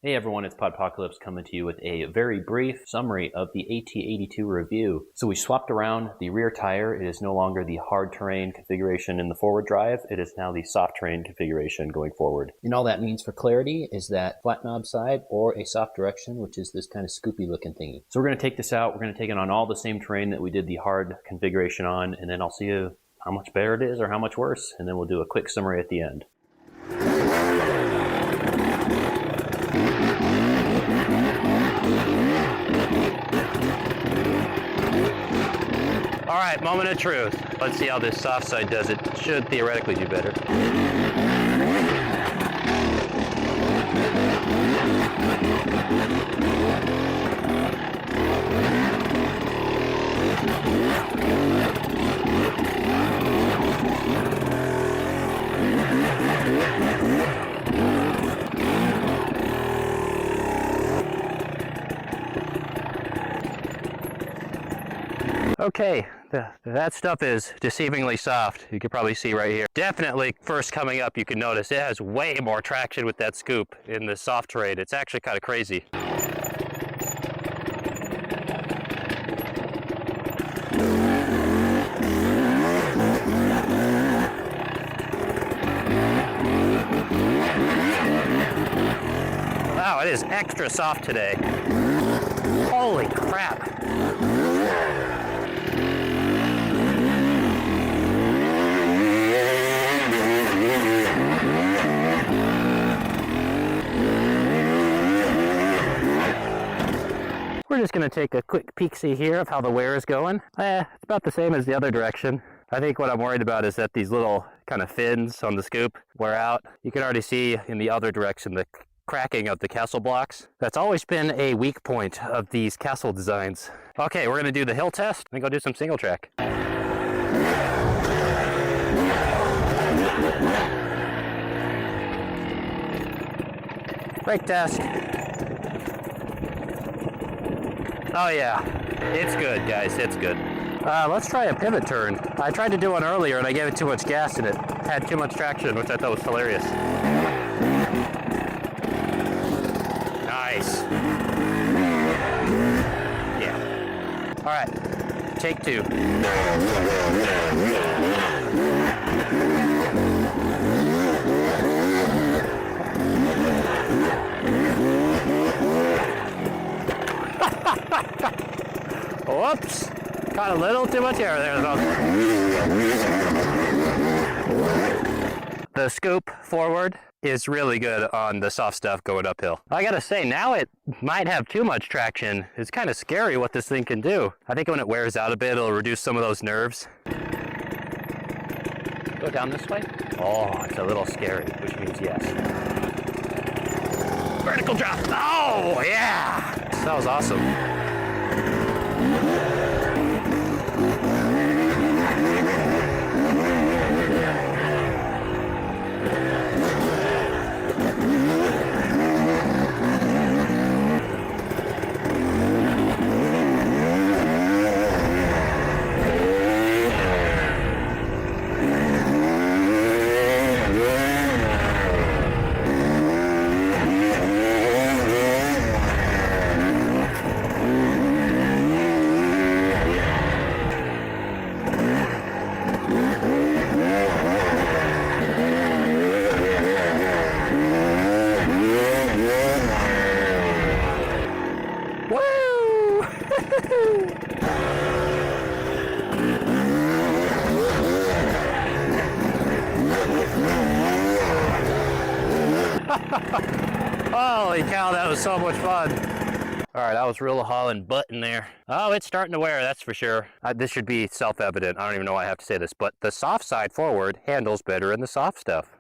Hey everyone, it's Podpocalypse coming to you with a very brief summary of the AT82 review. So we swapped around the rear tire. It is no longer the hard terrain configuration in the forward drive. It is now the soft terrain configuration going forward. And all that means for clarity is that flat knob side or a soft direction, which is this kind of scoopy looking thingy. So we're going to take this out. We're going to take it on all the same terrain that we did the hard configuration on, and then I'll see you how much better it is or how much worse, and then we'll do a quick summary at the end. All right, moment of truth. Let's see how this soft side does. It should theoretically do better. Okay, that stuff is deceivingly soft. You can probably see right here. Definitely first coming up, you can notice it has way more traction with that scoop in the soft terrain. It's actually kind of crazy. Wow, it is extra soft today. Holy crap. We're just going to take a quick peek-see here of how the wear is going. It's about the same as the other direction. I think what I'm worried about is that these little kind of fins on the scoop wear out. You can already see in the other direction the cracking of the castle blocks. That's always been a weak point of these castle designs. Okay, we're going to do the hill test and go do some single track. Brake test. Oh yeah, it's good guys, it's good. Let's try a pivot turn. I tried to do one earlier and I gave it too much gas and it had too much traction, which I thought was hilarious. Nice. Yeah. All right, take two. Whoops! Got a little too much air there. The scoop forward is really good on the soft stuff going uphill. I gotta say, now it might have too much traction. It's kind of scary what this thing can do. I think when it wears out a bit, it'll reduce some of those nerves. Go down this way? Oh, it's a little scary, which means yes. Vertical drop. Oh, yeah! That was awesome. Holy cow, that was so much fun. All right, I was real hauling butt in there. Oh, it's starting to wear, that's for sure. This should be self-evident. I don't even know why I have to say this, but the soft side forward handles better in the soft stuff.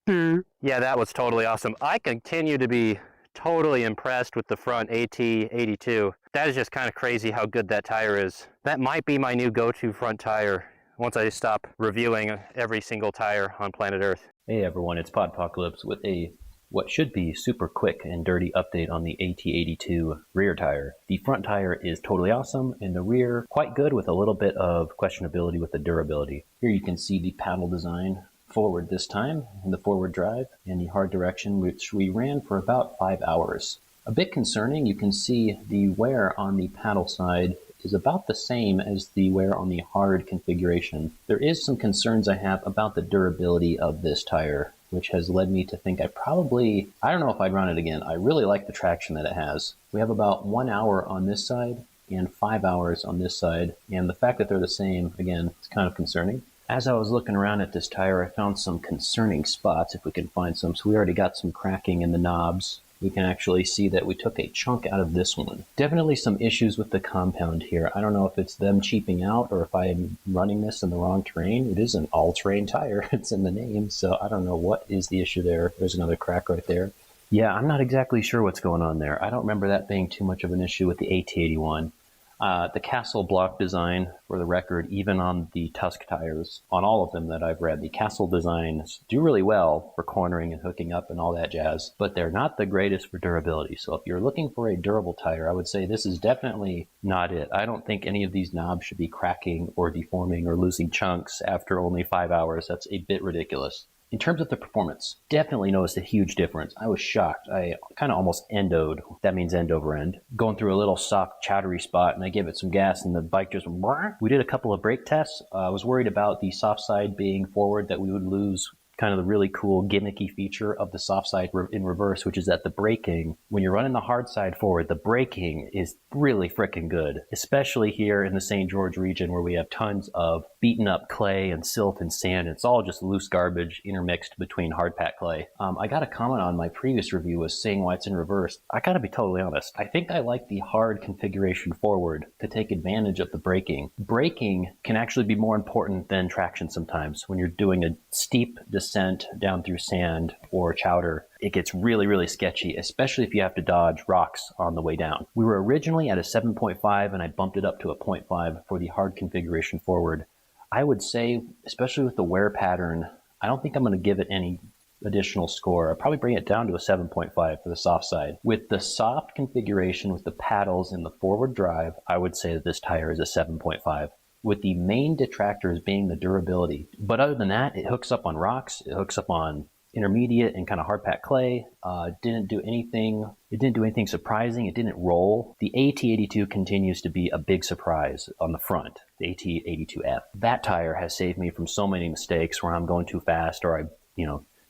Yeah, that was totally awesome. I continue to be totally impressed with the front AT82. That is just kind of crazy how good that tire is. That might be my new go-to front tire once I stop reviewing every single tire on planet Earth. Hey everyone, it's Podpocalypse with a what should be super quick and dirty update on the AT82 rear tire. The front tire is totally awesome, and the rear quite good with a little bit of questionability with the durability. Here you can see the paddle design forward this time in the forward drive and the hard direction, which we ran for about 5 hours. A bit concerning, you can see the wear on the paddle side is about the same as the wear on the hard configuration. There is some concerns I have about the durability of this tire, which has led me to think I don't know if I'd run it again. I really like the traction that it has. We have about 1 hour on this side and 5 hours on this side, and the fact that they're the same, again, is kind of concerning. As I was looking around at this tire, I found some concerning spots, if we can find some. So we already got some cracking in the knobs. We can actually see that we took a chunk out of this one. Definitely some issues with the compound here. I don't know if it's them cheaping out or if I'm running this in the wrong terrain. It is an all-terrain tire. It's in the name, so I don't know what is the issue there. There's another crack right there. Yeah, I'm not exactly sure what's going on there. I don't remember that being too much of an issue with the AT81. The Castle block design, for the record, even on the Tusk tires, on all of them that I've read, the Castle designs do really well for cornering and hooking up and all that jazz, but they're not the greatest for durability. So if you're looking for a durable tire, I would say this is definitely not it. I don't think any of these knobs should be cracking or deforming or losing chunks after only 5 hours. That's a bit ridiculous. In terms of the performance, definitely noticed a huge difference. I was shocked. I kind of almost endoed. That means end over end. Going through a little soft, chattery spot, and I gave it some gas, and the bike just went. We did a couple of brake tests. I was worried about the soft side being forward, that we would lose kind of the really cool gimmicky feature of the soft side in reverse, which is that the braking, when you're running the hard side forward, the braking is really freaking good, especially here in the St. George region where we have tons of beaten up clay and silt and sand. It's all just loose garbage intermixed between hard packed clay. I got a comment on my previous review was saying why it's in reverse. I gotta be totally honest. I think I like the hard configuration forward to take advantage of the braking. Braking can actually be more important than traction sometimes. When you're doing a steep descent down through sand or chowder, it gets really, really sketchy, especially if you have to dodge rocks on the way down. We were originally at a 7.5 and I bumped it up to a 0.5 for the hard configuration forward. I would say, especially with the wear pattern, I don't think I'm going to give it any additional score. I'll probably bring it down to a 7.5 for the soft side. With the soft configuration with the paddles in the forward drive, I would say that this tire is a 7.5. With the main detractors being the durability. But other than that, it hooks up on rocks, it hooks up on intermediate and kind of hard packed clay. It didn't do anything surprising. It didn't roll. The AT82 continues to be a big surprise on the front, the AT82F. That tire has saved me from so many mistakes where I'm going too fast or I,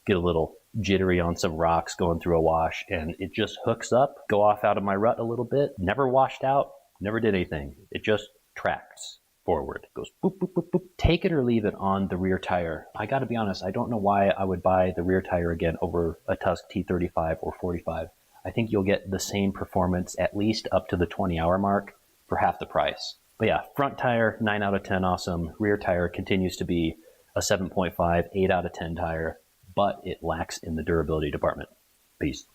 get a little jittery on some rocks going through a wash, and it just hooks up, go off out of my rut a little bit, never washed out, never did anything. It just tracks forward. It goes boop, boop, boop, boop. Take it or leave it on the rear tire. I gotta be honest, I don't know why I would buy the rear tire again over a Tusk T35 or 45. I think you'll get the same performance at least up to the 20-hour mark for half the price. But yeah, front tire, 9 out of 10 awesome. Rear tire continues to be a 7.5, 8 out of 10 tire, but it lacks in the durability department. Peace.